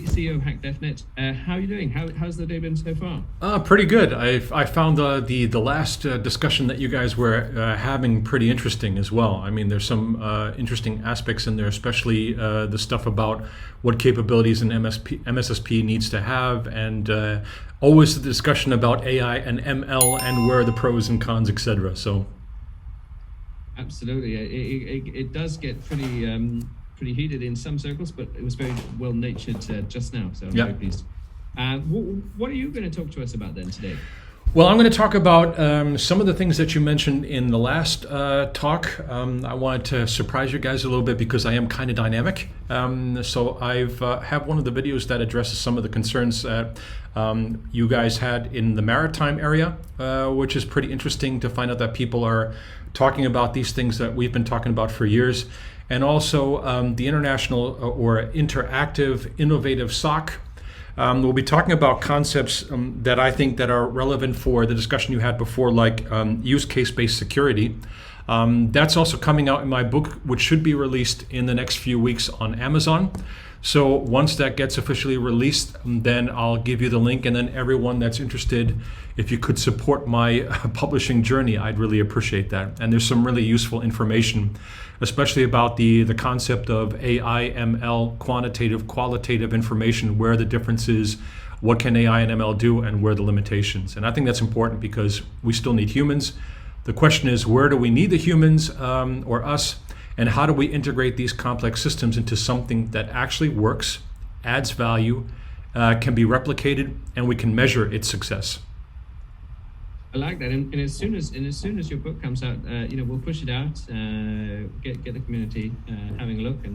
CEO of HackDevNet. How are you doing? How's the day been so far? Pretty good. I found the last discussion that you guys were having pretty interesting as well. I mean, there's some interesting aspects in there, especially the stuff about what capabilities an MSSP needs to have, and always the discussion about AI and ML and where are the pros and cons, etc. So, Absolutely, it does get pretty heated in some circles, but it was very well natured just now. So I'm very pleased. What are you going to talk to us about then today? Well, I'm going to talk about some of the things that you mentioned in the last talk. I wanted to surprise you guys a little bit because I am kind of dynamic. So I've have one of the videos that addresses some of the concerns that you guys had in the maritime area, which is pretty interesting to find out that people are talking about these things that we've been talking about for years. And also the international or interactive innovative SOC. We'll be talking about concepts that I think that are relevant for the discussion you had before, like use case-based security. That's also coming out in my book, which should be released in the next few weeks on Amazon. So once that gets officially released, then I'll give you the link, and then everyone that's interested, if you could support my publishing journey, I'd really appreciate that. And there's some really useful information, especially about the concept of AI, ML, quantitative, qualitative information, where the difference is, what can AI and ML do, and where are the limitations. And I think that's important because we still need humans. The question is, where do we need the humans or us? And how do we integrate these complex systems into something that actually works, adds value, can be replicated, and we can measure its success? I like that, and as soon as your book comes out, we'll push it out, get the community having a look,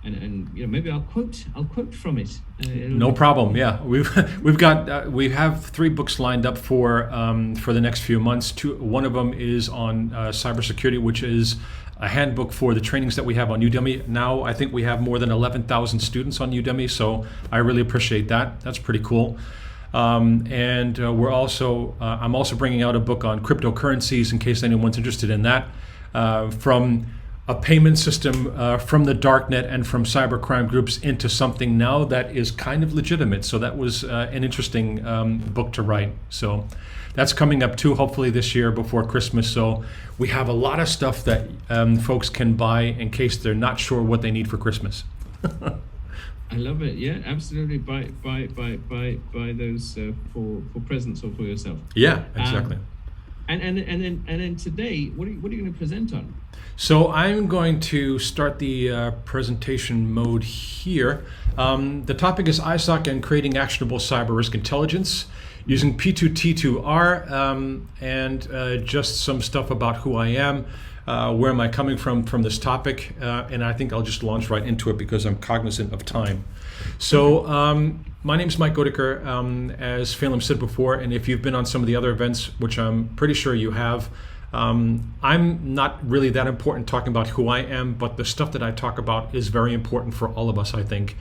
and maybe I'll quote from it. No problem. Yeah, we have 3 books lined up for the next few months. One of them is on cybersecurity, which is a handbook for the trainings that we have on Udemy. Now I think we have more than 11,000 students on Udemy, so I really appreciate that. That's pretty cool. And I'm also bringing out a book on cryptocurrencies in case anyone's interested in that, from a payment system from the darknet and from cybercrime groups into something now that is kind of legitimate. So that was an interesting book to write. So that's coming up too, hopefully this year before Christmas. So we have a lot of stuff that folks can buy in case they're not sure what they need for Christmas. I love it. Yeah, absolutely. Buy those for presents or for yourself. Yeah, exactly. And then today, what are you going to present on? So I'm going to start the presentation mode here. The topic is iSOC and creating actionable cyber risk intelligence using P2T2R, and just some stuff about who I am. Where am I coming from this topic? And I think I'll just launch right into it because I'm cognizant of time. So my name's Mike Godeker, as Phelim said before, and if you've been on some of the other events, which I'm pretty sure you have, I'm not really that important talking about who I am, but the stuff that I talk about is very important for all of us, I think.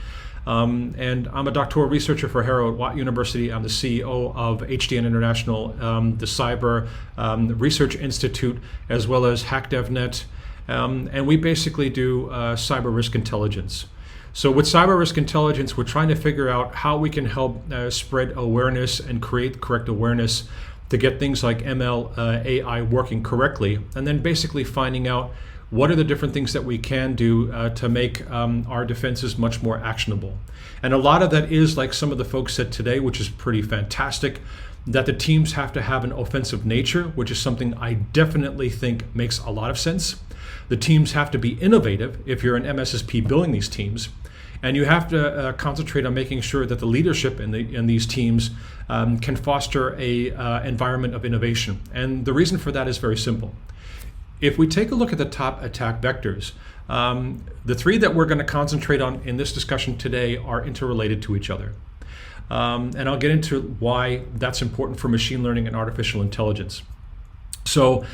And I'm a doctoral researcher for Harrow at Watt University. I'm the CEO of HDN International, the Cyber Research Institute, as well as HackDevNet. And we basically do cyber risk intelligence. So with cyber risk intelligence, we're trying to figure out how we can help spread awareness and create correct awareness to get things like ML, AI working correctly, and then basically finding out what are the different things that we can do to make our defenses much more actionable. And a lot of that is, like some of the folks said today, which is pretty fantastic, that the teams have to have an offensive nature, which is something I definitely think makes a lot of sense. The teams have to be innovative if you're an MSSP building these teams. And you have to concentrate on making sure that the leadership in these teams can foster a environment of innovation. And the reason for that is very simple. If we take a look at the top attack vectors, the 3 that we're going to concentrate on in this discussion today are interrelated to each other. And I'll get into why that's important for machine learning and artificial intelligence. So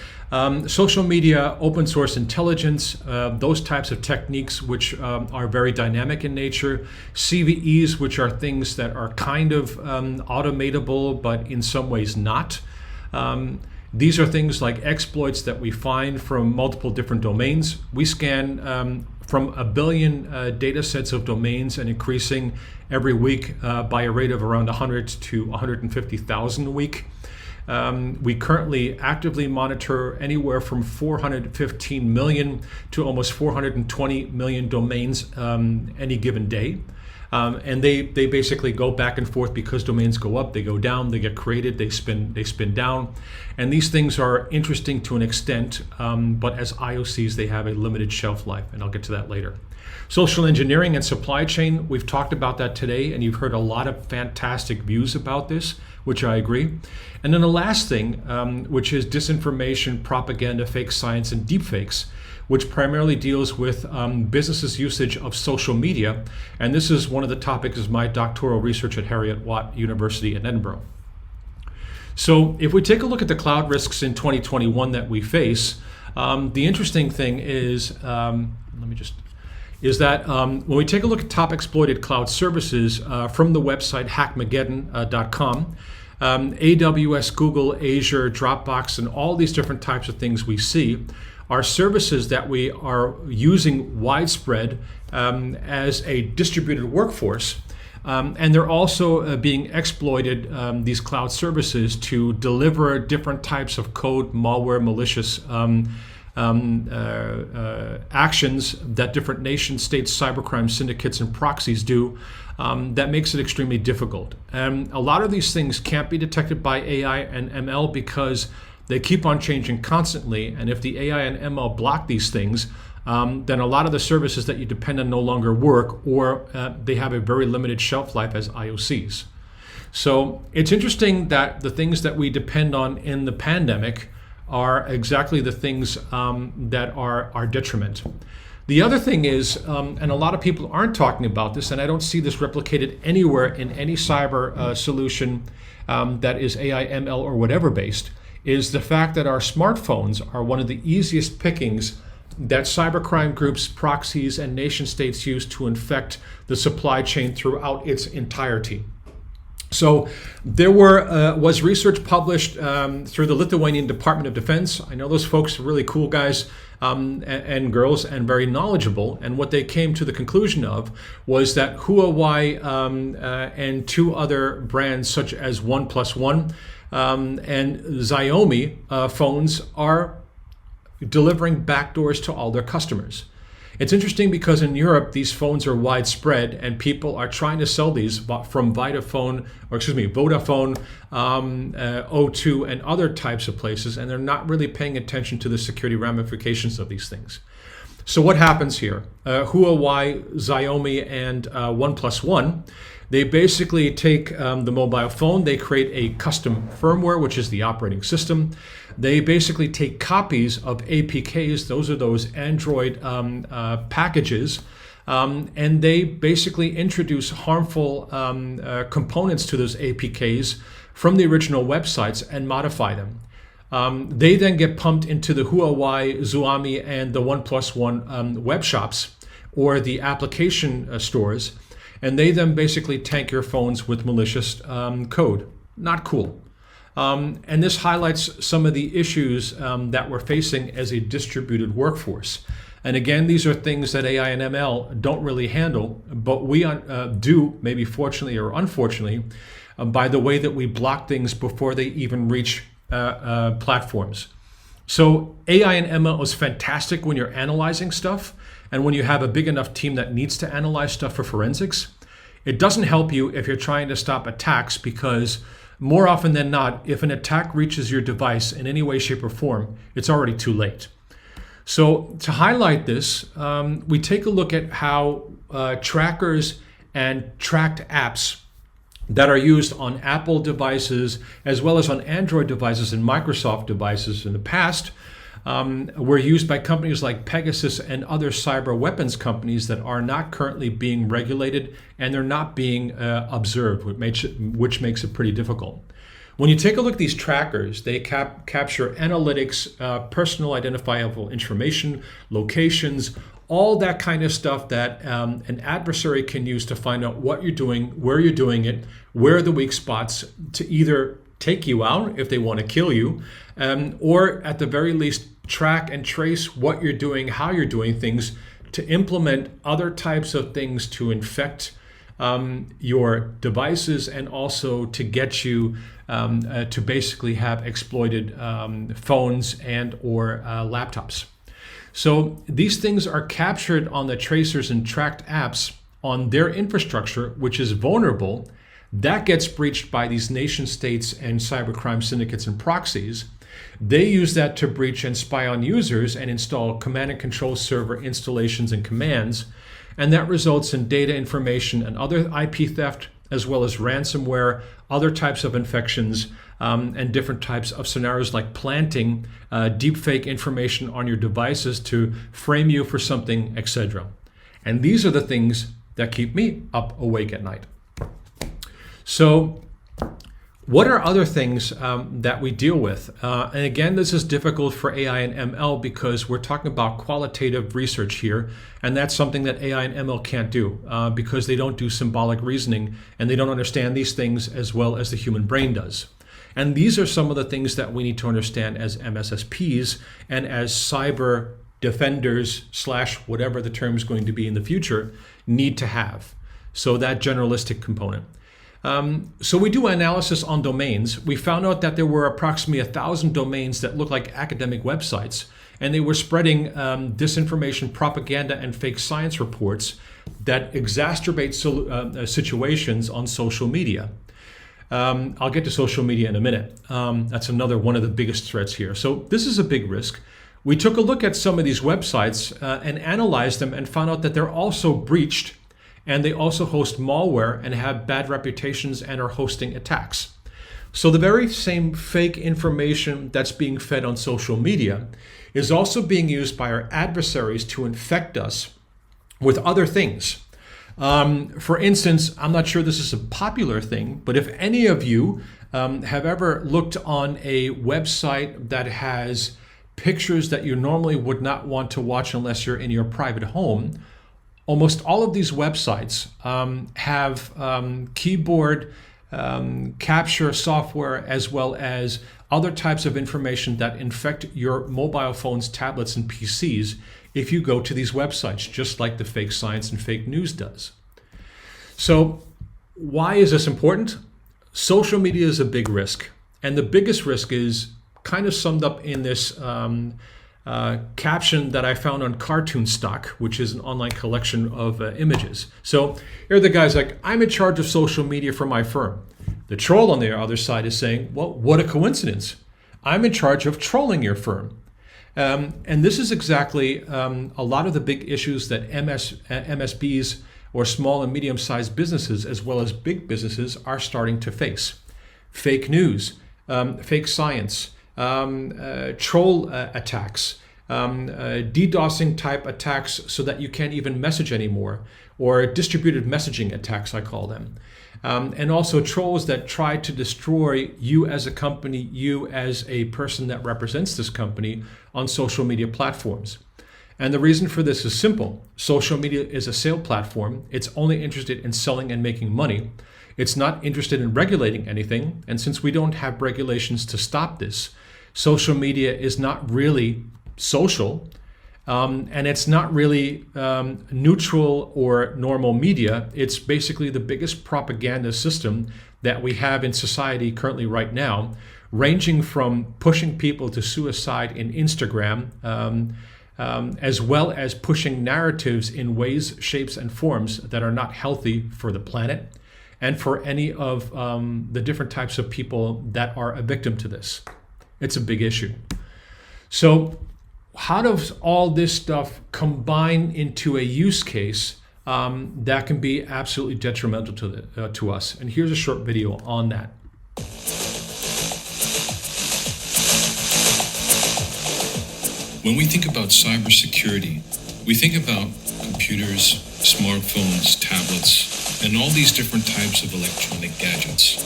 social media, open source intelligence, those types of techniques which are very dynamic in nature, CVEs, which are things that are kind of automatable, but in some ways not. These are things like exploits that we find from multiple different domains. We scan from 1 billion data sets of domains and increasing every week by a rate of around 100 to 150,000 a week. We currently actively monitor anywhere from 415 million to almost 420 million domains any given day. And they basically go back and forth because domains go up, they go down, they get created, they spin down. And these things are interesting to an extent, but as IOCs, they have a limited shelf life, and I'll get to that later. Social engineering and supply chain, we've talked about that today, and you've heard a lot of fantastic views about this, which I agree. And then the last thing, which is disinformation, propaganda, fake science, and deepfakes, which primarily deals with businesses' usage of social media. And this is one of the topics of my doctoral research at Heriot-Watt University in Edinburgh. So if we take a look at the cloud risks in 2021 that we face, the interesting thing is, when we take a look at top exploited cloud services from the website hackmageddon.com, AWS, Google, Azure, Dropbox, and all these different types of things we see are services that we are using widespread as a distributed workforce. And they're also being exploited, these cloud services, to deliver different types of code, malware, malicious actions that different nation states, cybercrime syndicates, and proxies do. That makes it extremely difficult. And a lot of these things can't be detected by AI and ML because they keep on changing constantly. And if the AI and ML block these things, then a lot of the services that you depend on no longer work, or they have a very limited shelf life as IOCs. So it's interesting that the things that we depend on in the pandemic are exactly the things that are our detriment. The other thing is, and a lot of people aren't talking about this, and I don't see this replicated anywhere in any cyber solution that is AI, ML, or whatever based, is the fact that our smartphones are one of the easiest pickings that cybercrime groups, proxies, and nation states use to infect the supply chain throughout its entirety. So there was research published through the Lithuanian Department of Defense. I know those folks are really cool guys and girls and very knowledgeable. And what they came to the conclusion of was that Huawei and two other brands such as OnePlus and Xiaomi phones are delivering backdoors to all their customers. It's interesting because in Europe, these phones are widespread and people are trying to sell these from Vodafone, O2, and other types of places, and they're not really paying attention to the security ramifications of these things. So what happens here? Huawei, Xiaomi, and OnePlus, they basically take the mobile phone, they create a custom firmware, which is the operating system. They basically take copies of APKs, those are those Android packages, and they basically introduce harmful components to those APKs from the original websites and modify them. They then get pumped into the Huawei, Xiaomi, and the OnePlus web shops or the application stores, and they then basically tank your phones with malicious code. Not cool. And this highlights some of the issues that we're facing as a distributed workforce. And again, these are things that AI and ML don't really handle, but we do, maybe fortunately or unfortunately, by the way that we block things before they even reach platforms. So AI and ML is fantastic when you're analyzing stuff and when you have a big enough team that needs to analyze stuff for forensics. It doesn't help you if you're trying to stop attacks because more often than not, if an attack reaches your device in any way, shape, or form, it's already too late. So to highlight this, we take a look at how trackers and tracked apps that are used on Apple devices as well as on Android devices and Microsoft devices in the past were used by companies like Pegasus and other cyber weapons companies that are not currently being regulated and they're not being observed, which makes it pretty difficult. When you take a look at these trackers, they capture analytics, personal identifiable information, locations, all that kind of stuff that an adversary can use to find out what you're doing, where you're doing it, where are the weak spots to either take you out if they want to kill you, or at the very least track and trace what you're doing, how you're doing things to implement other types of things to infect your devices, and also to get you to basically have exploited phones and or laptops. So these things are captured on the tracers and tracked apps on their infrastructure, which is vulnerable. That gets breached by these nation states and cybercrime syndicates and proxies. They use that to breach and spy on users and install command and control server installations and commands. And that results in data information and other IP theft, as well as ransomware, other types of infections, and different types of scenarios like planting deepfake information on your devices to frame you for something, etc. And these are the things that keep me up awake at night. So what are other things that we deal with? And again, this is difficult for AI and ML because we're talking about qualitative research here, and that's something that AI and ML can't do because they don't do symbolic reasoning and they don't understand these things as well as the human brain does. And these are some of the things that we need to understand as MSSPs and as cyber defenders / whatever the term is going to be in the future need to have. So that generalistic component. So we do analysis on domains. We found out that there were approximately 1,000 domains that look like academic websites, and they were spreading disinformation, propaganda, and fake science reports that exacerbate situations on social media. I'll get to social media in a minute. That's another one of the biggest threats here. So this is a big risk. We took a look at some of these websites and analyzed them and found out that they're also breached, and they also host malware and have bad reputations and are hosting attacks. So the very same fake information that's being fed on social media is also being used by our adversaries to infect us with other things. For instance, I'm not sure this is a popular thing, but if any of you have ever looked on a website that has pictures that you normally would not want to watch unless you're in your private home, almost all of these websites have keyboard capture software, as well as other types of information that infect your mobile phones, tablets, and PCs if you go to these websites, just like the fake science and fake news does. So why is this important? Social media is a big risk. And the biggest risk is kind of summed up in this caption that I found on Cartoon Stock, which is an online collection of images. So here the guy's like, I'm in charge of social media for my firm. The troll on the other side is saying, well, what a coincidence. I'm in charge of trolling your firm. And this is exactly a lot of the big issues that MSBs or small and medium-sized businesses, as well as big businesses, are starting to face. Fake news, fake science, troll attacks, DDoSing type attacks so that you can't even message anymore, or distributed messaging attacks, I call them. And also trolls that try to destroy you as a company, you as a person that represents this company on social media platforms. And the reason for this is simple. Social media is a sale platform. It's only interested in selling and making money. It's not interested in regulating anything. And since we don't have regulations to stop this, social media is not really social. And it's not really neutral or normal media. It's basically the biggest propaganda system that we have in society currently right now, ranging from pushing people to suicide in Instagram, as well as pushing narratives in ways, shapes, and forms that are not healthy for the planet and for any of the different types of people that are a victim to this. It's a big issue. So how does all this stuff combine into a use case that can be absolutely detrimental to us? And here's a short video on that. When we think about cybersecurity, we think about computers, smartphones, tablets, and all these different types of electronic gadgets.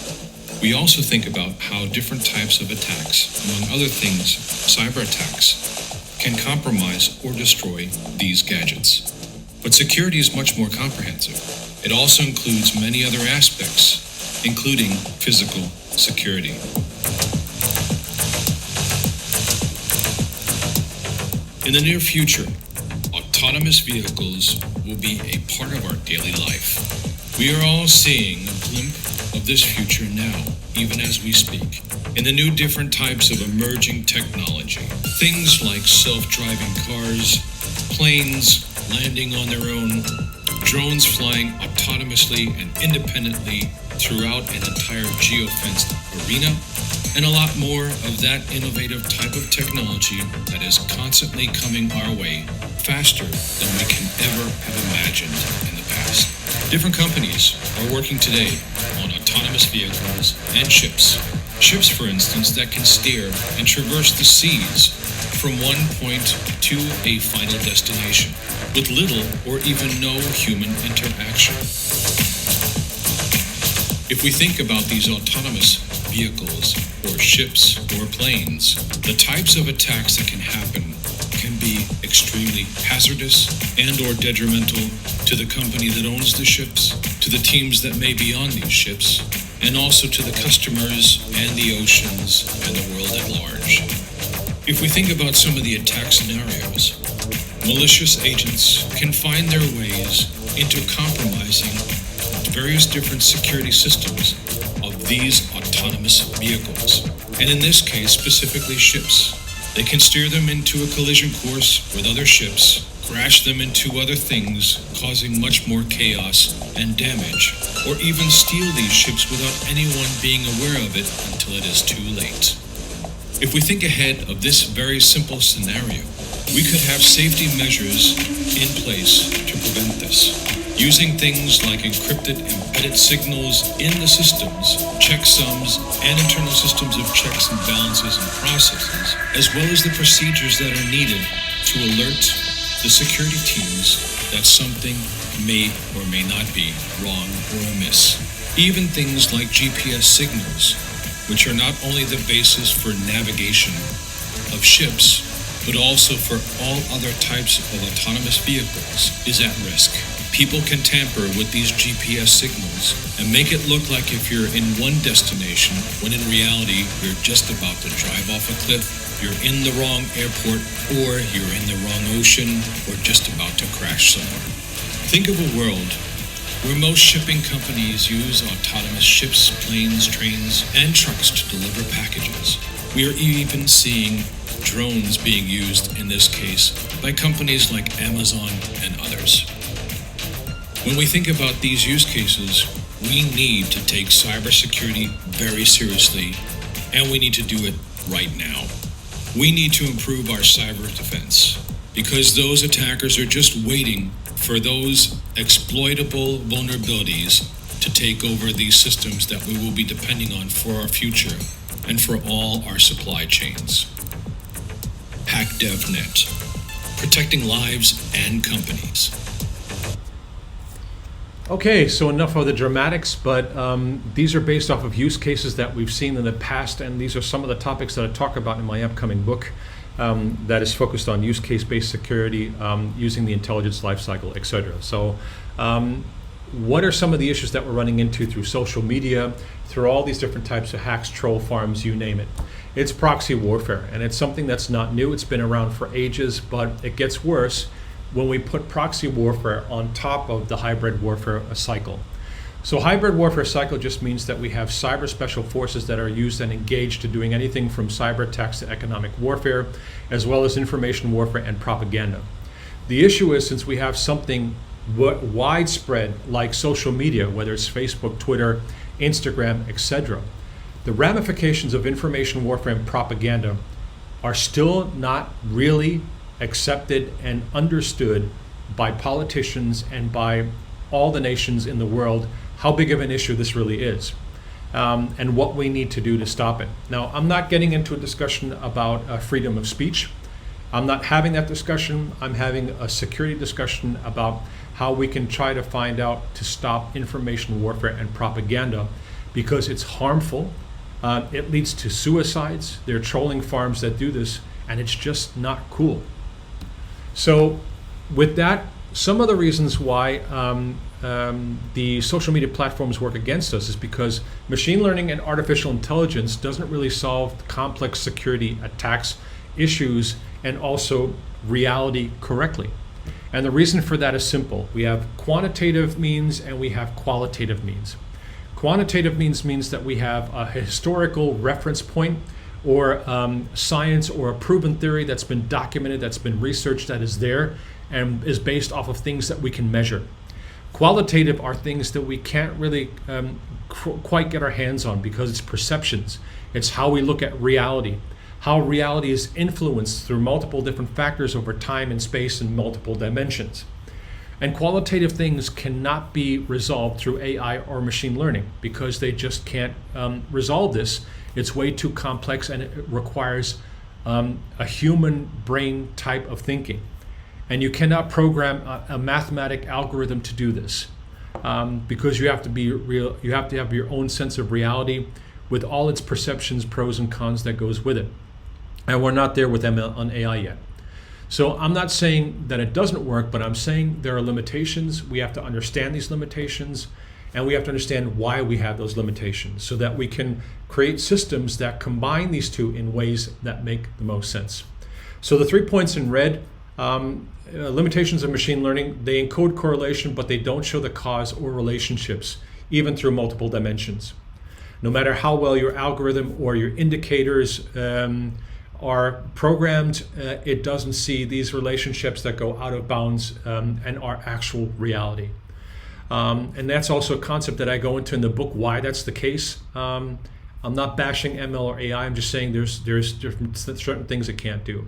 We also think about how different types of attacks, among other things, cyber attacks, can compromise or destroy these gadgets. But security is much more comprehensive. It also includes many other aspects, including physical security. In the near future, autonomous autonomous vehicles will be a part of our daily life. We are all seeing a glimpse of this future now, even as we speak, in the new different types of emerging technology. Things like self-driving cars, planes landing on their own, drones flying autonomously and independently throughout an entire geofenced arena, and a lot more of that innovative type of technology that is constantly coming our way faster than we can ever have imagined in the past. Different companies are working today on autonomous vehicles and ships. Ships, for instance, that can steer and traverse the seas from one point to a final destination with little or even no human interaction. If we think about these autonomous vehicles or ships or planes, the types of attacks that can happen can be extremely hazardous and or detrimental to the company that owns the ships, to the teams that may be on these ships, and also to the customers and the oceans and the world at large. If we think about some of the attack scenarios, malicious agents can find their ways into compromising various different security systems of these autonomous vehicles, and in this case specifically ships. They can steer them into a collision course with other ships, crash them into other things, causing much more chaos and damage, or even steal these ships without anyone being aware of it until it is too late. If we think ahead of this very simple scenario, we could have safety measures in place to prevent this, using things like encrypted embedded signals in the systems, checksums, and internal systems of checks and balances and processes, as well as the procedures that are needed to alert the security teams that something may or may not be wrong or amiss. Even things like GPS signals, which are not only the basis for navigation of ships, but also for all other types of autonomous vehicles, is at risk. People can tamper with these GPS signals and make it look like if you're in one destination, when in reality you're just about to drive off a cliff, you're in the wrong airport, or you're in the wrong ocean, or just about to crash somewhere. Think of a world where most shipping companies use autonomous ships, planes, trains, and trucks to deliver packages. We are even seeing drones being used in this case by companies like Amazon and others. When we think about these use cases, we need to take cybersecurity very seriously, and we need to do it right now. We need to improve our cyber defense, because those attackers are just waiting for those exploitable vulnerabilities to take over these systems that we will be depending on for our future and for all our supply chains. HackDevNet, protecting lives and companies. Okay, so enough of the dramatics, but these are based off of use cases that we've seen in the past, and these are some of the topics that I talk about in my upcoming book that is focused on use case-based security, using the intelligence lifecycle, etc. So what are some of the issues that we're running into through social media, through all these different types of hacks, troll farms, you name it? It's proxy warfare, and it's something that's not new. It's been around for ages, but it gets worse when we put proxy warfare on top of the hybrid warfare cycle. So hybrid warfare cycle just means that we have cyber special forces that are used and engaged to doing anything from cyber attacks to economic warfare, as well as information warfare and propaganda. The issue is, since we have something widespread like social media, whether it's Facebook, Twitter, Instagram, etc., the ramifications of information warfare and propaganda are still not really accepted and understood by politicians and by all the nations in the world, how big of an issue this really is, and what we need to do to stop it. Now, I'm not getting into a discussion about freedom of speech. I'm not having that discussion. I'm having a security discussion about how we can try to find out to stop information warfare and propaganda, because it's harmful. It leads to suicides. There are trolling farms that do this, and it's just not cool. So with that, some of the reasons why the social media platforms work against us is because machine learning and artificial intelligence doesn't really solve complex security attacks issues and also reality correctly. And the reason for that is simple. We have quantitative means and we have qualitative means. Quantitative means that we have a historical reference point or science or a proven theory that's been documented, that's been researched, that is there and is based off of things that we can measure. Qualitative are things that we can't really quite get our hands on because it's perceptions. It's how we look at reality, how reality is influenced through multiple different factors over time and space and multiple dimensions. And qualitative things cannot be resolved through AI or machine learning because they just can't resolve this. It's way too complex and it requires a human brain type of thinking. And you cannot program a mathematic algorithm to do this because you have to be real. You have to have your own sense of reality with all its perceptions, pros and cons that goes with it. And we're not there with ML on AI yet. So I'm not saying that it doesn't work, but I'm saying there are limitations. We have to understand these limitations, and we have to understand why we have those limitations so that we can create systems that combine these two in ways that make the most sense. So the 3 points in red, limitations of machine learning, they encode correlation, but they don't show the cause or relationships, even through multiple dimensions. No matter how well your algorithm or your indicators are programmed, it doesn't see these relationships that go out of bounds and are actual reality. And that's also a concept that I go into in the book, why that's the case. I'm not bashing ML or AI, I'm just saying there's certain things it can't do.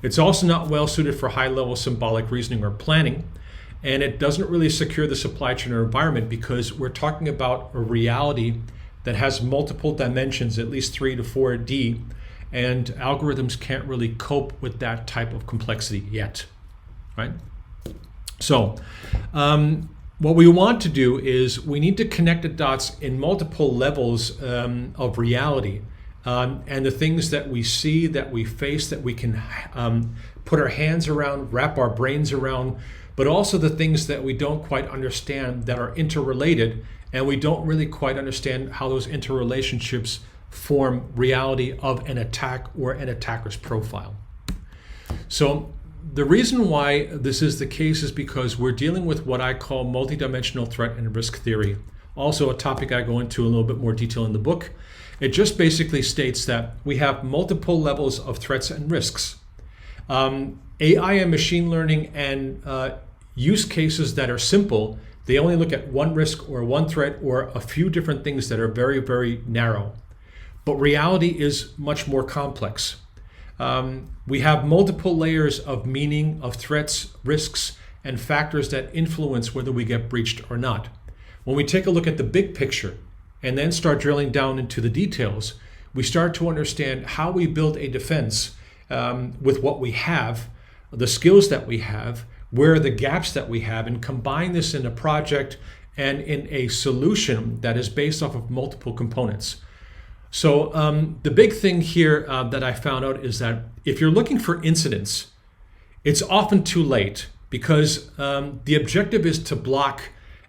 It's also not well suited for high-level symbolic reasoning or planning, and it doesn't really secure the supply chain or environment because we're talking about a reality that has multiple dimensions, at least 3 to 4D, and algorithms can't really cope with that type of complexity yet, right? So what we want to do is we need to connect the dots in multiple levels of reality and the things that we see, that we face, that we can put our hands around, wrap our brains around, but also the things that we don't quite understand that are interrelated, and we don't really quite understand how those interrelationships form reality of an attack or an attacker's profile. So the reason why this is the case is because we're dealing with what I call multidimensional threat and risk theory. Also a topic I go into in a little bit more detail in the book. It just basically states that we have multiple levels of threats and risks. AI and machine learning and use cases that are simple, they only look at one risk or one threat or a few different things that are very, very narrow. But reality is much more complex. We have multiple layers of meaning, of threats, risks, and factors that influence whether we get breached or not. When we take a look at the big picture and then start drilling down into the details, we start to understand how we build a defense with what we have, the skills that we have, where are the gaps that we have, and combine this in a project and in a solution that is based off of multiple components. So the big thing here that I found out is that if you're looking for incidents, it's often too late because the objective is to block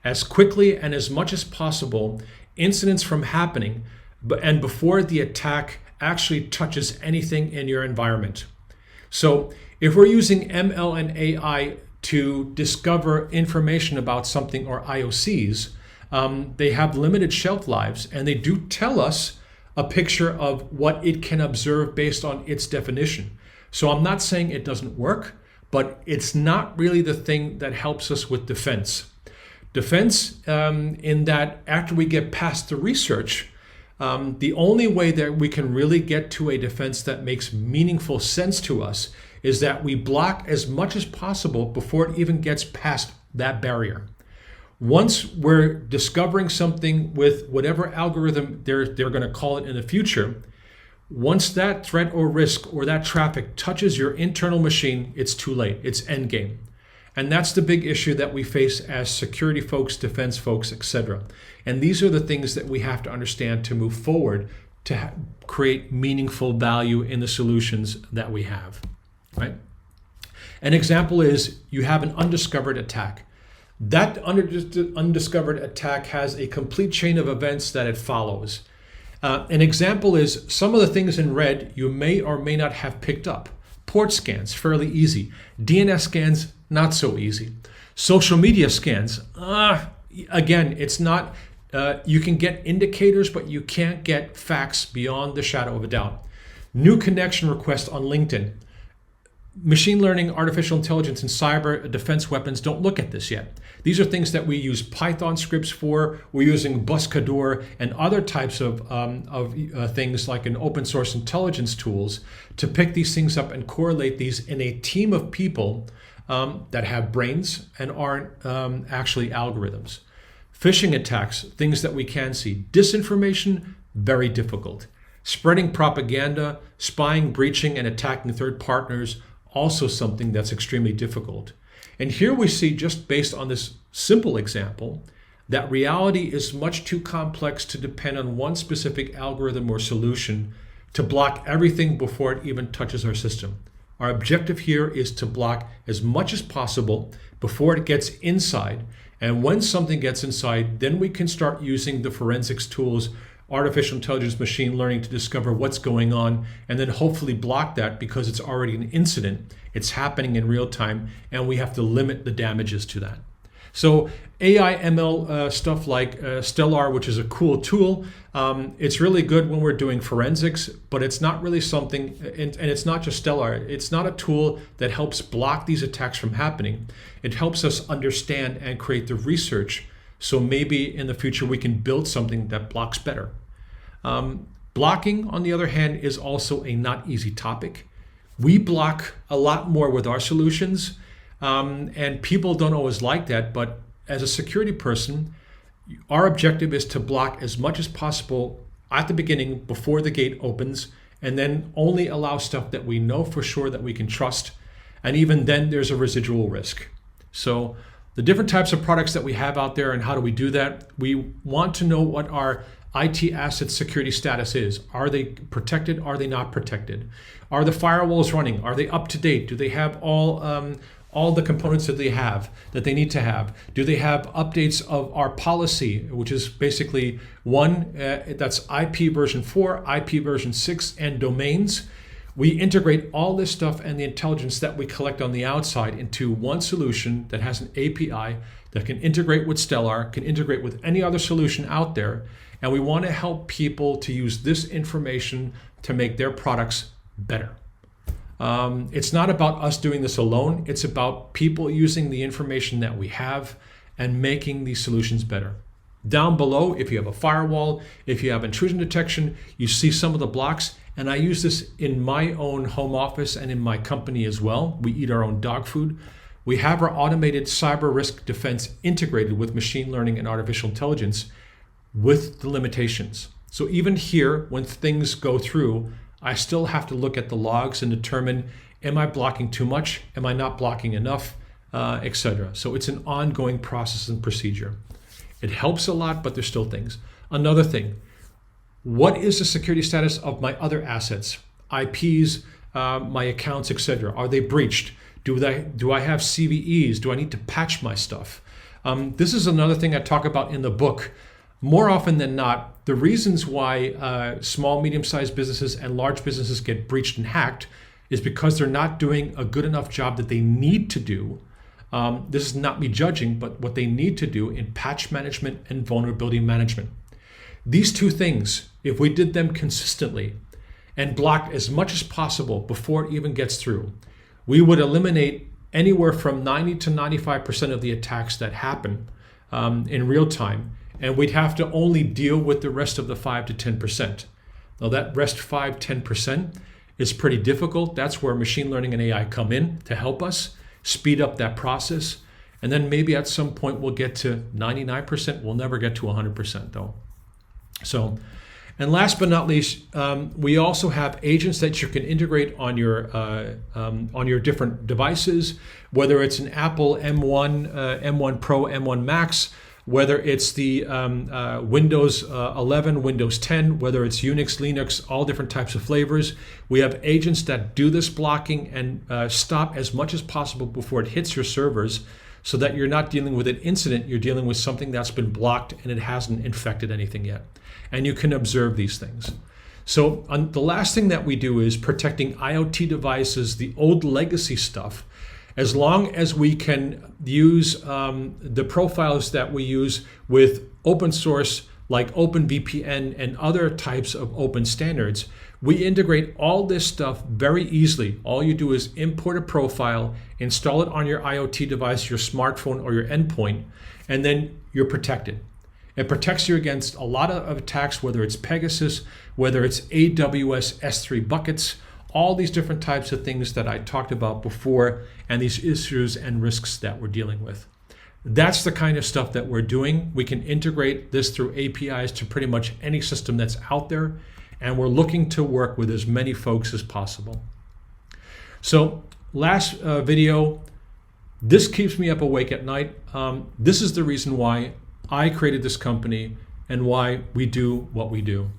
as quickly and as much as possible incidents from happening and before the attack actually touches anything in your environment. So if we're using ML and AI to discover information about something or IOCs, they have limited shelf lives and they do tell us a picture of what it can observe based on its definition. So I'm not saying it doesn't work, but it's not really the thing that helps us with defense. Defense, in that after we get past the research, the only way that we can really get to a defense that makes meaningful sense to us is that we block as much as possible before it even gets past that barrier. Once we're discovering something with whatever algorithm they're going to call it in the future, once that threat or risk or that traffic touches your internal machine, it's too late. It's endgame. And that's the big issue that we face as security folks, defense folks, etc. And these are the things that we have to understand to move forward to create meaningful value in the solutions that we have, right? An example is you have an undiscovered attack. That undiscovered attack has a complete chain of events that it follows. An example is some of the things in red you may or may not have picked up. Port scans, fairly easy. DNS scans, not so easy. Social media scans, again, it's not, you can get indicators, but you can't get facts beyond the shadow of a doubt. New connection requests on LinkedIn. Machine learning, artificial intelligence, and cyber defense weapons don't look at this yet. These are things that we use Python scripts for. We're using Buscador and other types of things like an open source intelligence tools to pick these things up and correlate these in a team of people that have brains and aren't actually algorithms. Phishing attacks, things that we can see. Disinformation, very difficult. Spreading propaganda, spying, breaching, and attacking third partners, also something that's extremely difficult. And here we see, just based on this simple example, that reality is much too complex to depend on one specific algorithm or solution to block everything before it even touches our system. Our objective here is to block as much as possible before it gets inside. And when something gets inside, then we can start using the forensics tools, artificial intelligence, machine learning to discover what's going on, and then hopefully block that because it's already an incident. It's happening in real time, and we have to limit the damages to that. So AI ML stuff like Stellar, which is a cool tool, it's really good when we're doing forensics, but it's not really something, and it's not just Stellar, it's not a tool that helps block these attacks from happening. It helps us understand and create the research, so maybe in the future we can build something that blocks better. Blocking, on the other hand, is also a not easy topic. We block a lot more with our solutions, and people don't always like that, but as a security person, our objective is to block as much as possible at the beginning before the gate opens, and then only allow stuff that we know for sure that we can trust, and even then there's a residual risk. So the different types of products that we have out there and how do we do that, we want to know what our IT asset security status is. Are they protected? Are they not protected? Are the firewalls running? Are they up to date? Do they have all the components that they need to have? Do they have updates of our policy, which is basically that's IP version 4, IP version 6, and domains? We integrate all this stuff and the intelligence that we collect on the outside into one solution that has an API that can integrate with Stellar, can integrate with any other solution out there. And we want to help people to use this information to make their products better. It's not about us doing this alone. It's about people using the information that we have and making these solutions better. Down below, if you have a firewall, if you have intrusion detection, you see some of the blocks. And I use this in my own home office and in my company as well. We eat our own dog food. We have our automated cyber risk defense integrated with machine learning and artificial intelligence with the limitations. So even here, when things go through, I still have to look at the logs and determine, am I blocking too much? Am I not blocking enough? Etc. So it's an ongoing process and procedure. It helps a lot, but there's still things. Another thing, what is the security status of my other assets? IPs, my accounts, etc. Are they breached? Do I have CVEs? Do I need to patch my stuff? This is another thing I talk about in the book. More often than not, the reasons why small, medium-sized businesses and large businesses get breached and hacked is because they're not doing a good enough job that they need to do. This is not me judging, but what they need to do in patch management and vulnerability management. These two things, if we did them consistently and blocked as much as possible before it even gets through, we would eliminate anywhere from 90 to 95% of the attacks that happen in real time. And we'd have to only deal with the rest of the 5 to 10%. Now that rest 5-10% is pretty difficult. That's where machine learning and AI come in to help us speed up that process. And then maybe at some point we'll get to 99%. We'll never get to 100% though. So, and last but not least, we also have agents that you can integrate on your different devices, whether it's an Apple M1, M1 Pro, M1 Max, whether it's the Windows 11, Windows 10, whether it's Unix, Linux, all different types of flavors. We have agents that do this blocking and stop as much as possible before it hits your servers, so that you're not dealing with an incident, you're dealing with something that's been blocked and it hasn't infected anything yet. And you can observe these things. So the last thing that we do is protecting IoT devices, the old legacy stuff. as long as we can use the profiles that we use with open source like OpenVPN and other types of open standards, we integrate all this stuff very easily. All you do is import a profile, install it on your IoT device, your smartphone or your endpoint, and then you're protected. It protects you against a lot of attacks, whether it's Pegasus, whether it's AWS S3 buckets, all these different types of things that I talked about before, and these issues and risks that we're dealing with. That's the kind of stuff that we're doing. We can integrate this through APIs to pretty much any system that's out there, and we're looking to work with as many folks as possible. So last video, this keeps me up awake at night. This is the reason why I created this company and why we do what we do.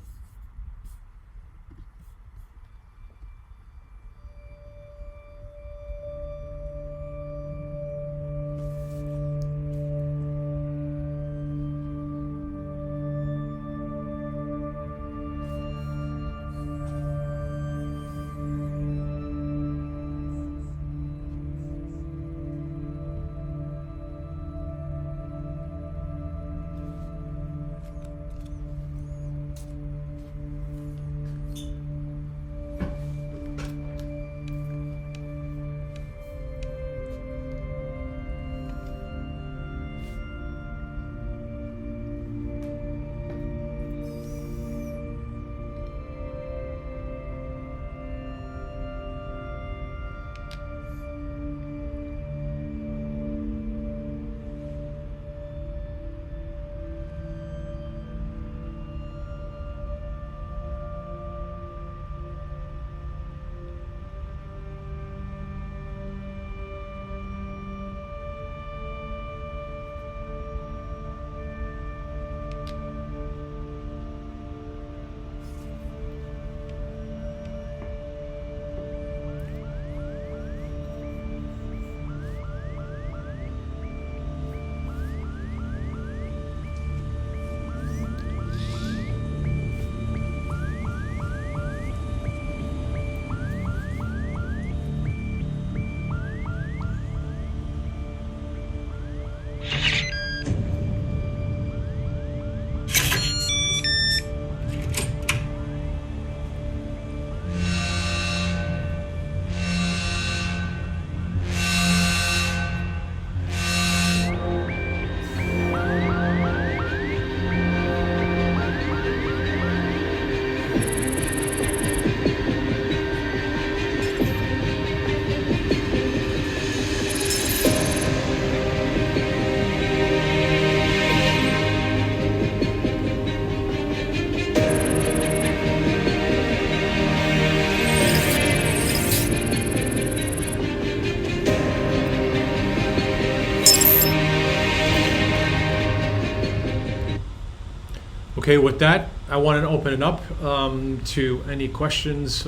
Okay, with that, I want to open it up to any questions,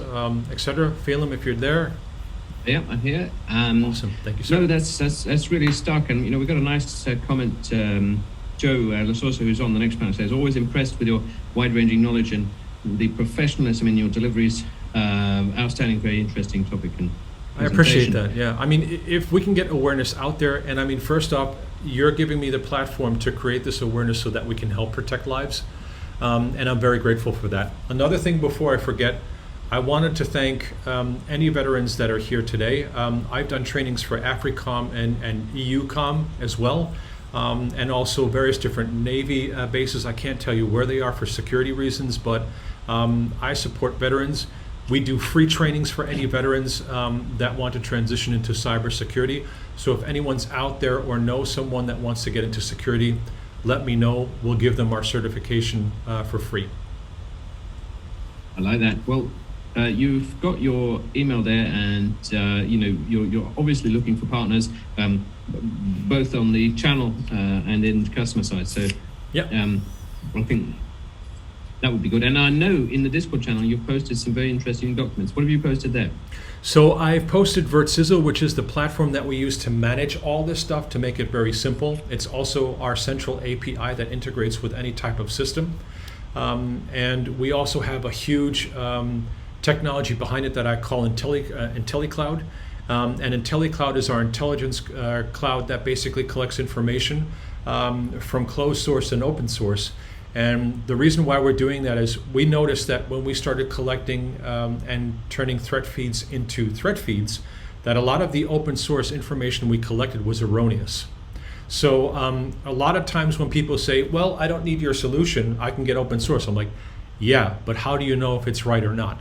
etc. Phelim, if you're there. Yeah, I'm here. Awesome, thank you, sir. No, that's really stark, and we've got a nice comment. Joe Lasorsa, who's on the next panel, says, "Always impressed with your wide-ranging knowledge and the professionalism in your deliveries. Outstanding, very interesting topic." And I appreciate that. Yeah, I mean, if we can get awareness out there, and I mean, first off, you're giving me the platform to create this awareness so that we can help protect lives. And I'm very grateful for that. Another thing before I forget, I wanted to thank any veterans that are here today. I've done trainings for AFRICOM and EUCOM as well, and also various different Navy bases. I can't tell you where they are for security reasons, but I support veterans. We do free trainings for any veterans that want to transition into cybersecurity. So if anyone's out there or knows someone that wants to get into security, let me know. We'll give them our certification for free. I like that. Well, you've got your email there, and you're obviously looking for partners, both on the channel and in the customer side. So, yeah, I think that would be good. And I know in the Discord channel you've posted some very interesting documents. What have you posted there? So I've posted VirtSizzle, which is the platform that we use to manage all this stuff to make it very simple. It's also our central API that integrates with any type of system. And we also have a huge technology behind it that I call IntelliCloud. And IntelliCloud is our intelligence cloud that basically collects information from closed source and open source. And the reason why we're doing that is we noticed that when we started collecting and turning threat feeds into threat feeds, that a lot of the open source information we collected was erroneous. So a lot of times when people say, well, I don't need your solution, I can get open source. I'm like, yeah, but how do you know if it's right or not?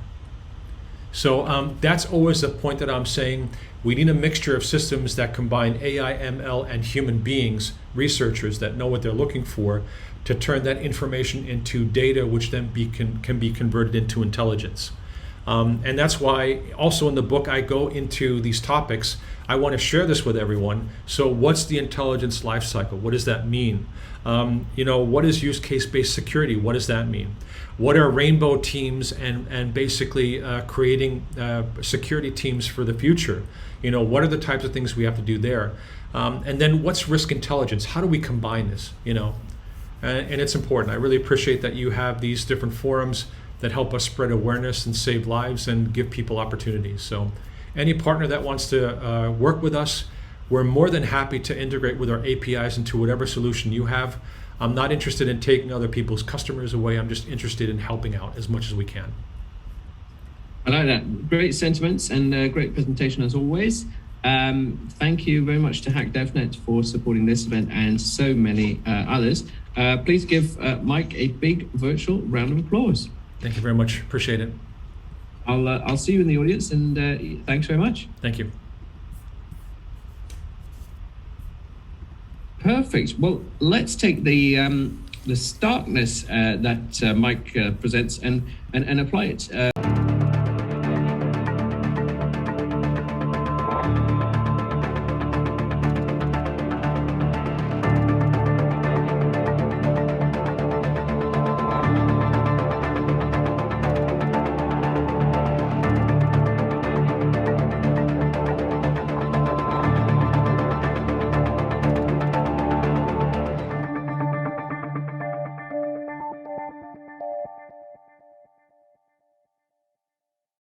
So that's always the point that I'm saying. We need a mixture of systems that combine AI, ML, and human beings, researchers that know what they're looking for, to turn that information into data, which then can be converted into intelligence. And that's why also in the book I go into these topics. I want to share this with everyone. So what's the intelligence lifecycle? What does that mean? What is use case-based security? What does that mean? What are rainbow teams and basically creating security teams for the future? What are the types of things we have to do there? And then what's risk intelligence? How do we combine this? And it's important. I really appreciate that you have these different forums that help us spread awareness and save lives and give people opportunities. So any partner that wants to work with us, we're more than happy to integrate with our APIs into whatever solution you have. I'm not interested in taking other people's customers away. I'm just interested in helping out as much as we can. I like that. Great sentiments and great presentation as always. Thank you very much to HackDevNet for supporting this event and so many others. Please give Mike a big virtual round of applause. Thank you very much. Appreciate it. I'll see you in the audience, and thanks very much. Thank you. Perfect. Well, let's take the starkness that Mike presents and apply it.